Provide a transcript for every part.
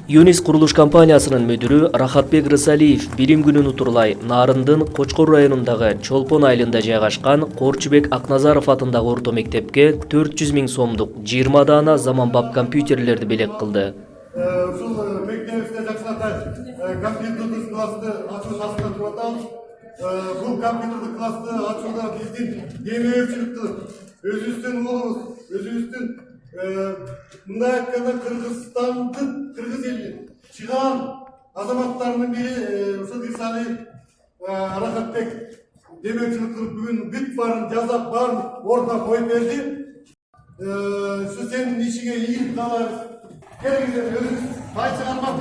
Юнис курулуш компаниясынын мүдүрү Рахатбек Рысалиев билим күнүн утурлай Нарындын Кочкор районундагы Чолпон айылында жайгашкан Корчубек Акназаров атындагы орто мектепке 400 000 сомдук 20 даана заманбап компьютерлерди белек кылды. Ушул мектебибизде жакшыртат компьютердик классты ачуу тастап атабыз. Бул компьютердик классты ачууда биздин демөөрчүлүктү өзүбүздүн уулубуз, өзүбүздүн мындай айтканда кыргыз эли чыгаан азаматтарынын бири ушул Рысалиев Рахатбек демөөрчүлүк кылып бүгүн бүт баарын жасап баарын ордуна коюп берди. Ушу сенин ишиңе ийгилик каалайбыз. Келиңиздер, өзүңүз бай чыгармап.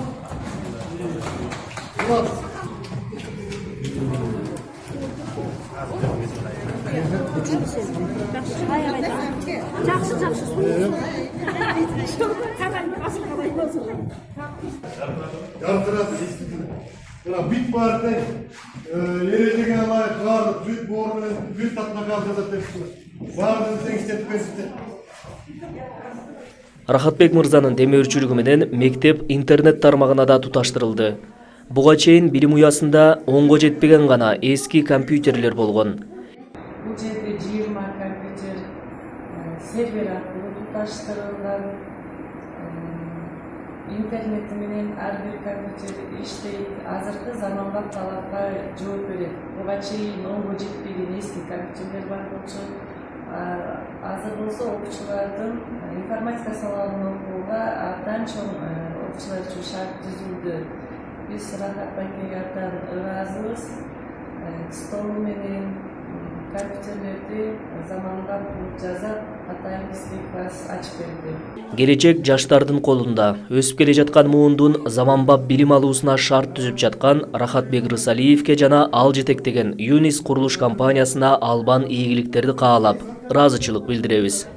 Бүт баарды эрежеге ылайык баары бүт боору менен бүт татнакал жасап бериптир. Баарын тең иштетип беришти. Рахатбек мырзанын демөөрчүлүгү менен мектеп интернет тармагына да туташтырылды. Буга чейин билим уясында 10го жетпеген гана эски компьютерлер болгон. Бул жерде 20 компьютер сервер аркылуу туташтырылган. Интернети менен ар бир компьютер иштейт. Азыркы заманбап талапка жооп берет. Буга чейин 10го жетпеген эски компьютерлер бар болчу. Азыр болсо окуучулардын информатика салалын окууга абдан чоң окуучулар үчүн шарт түзүлдү. Биз Рахатбекке абдан ыраазыбыз. Столу менен компьютерлерди заманбап кылып жасап, атайын бизге класс ачып берди. Келечек жаштардын колунда. Өсүп келе жаткан муундун заманбап билим алуусуна шарт түзүп жаткан Рахатбек Рысалиевке жана ал жетектеген Юнис курулуш компаниясына албан ийгиликтерди каалап, ыраазычылык билдиребиз.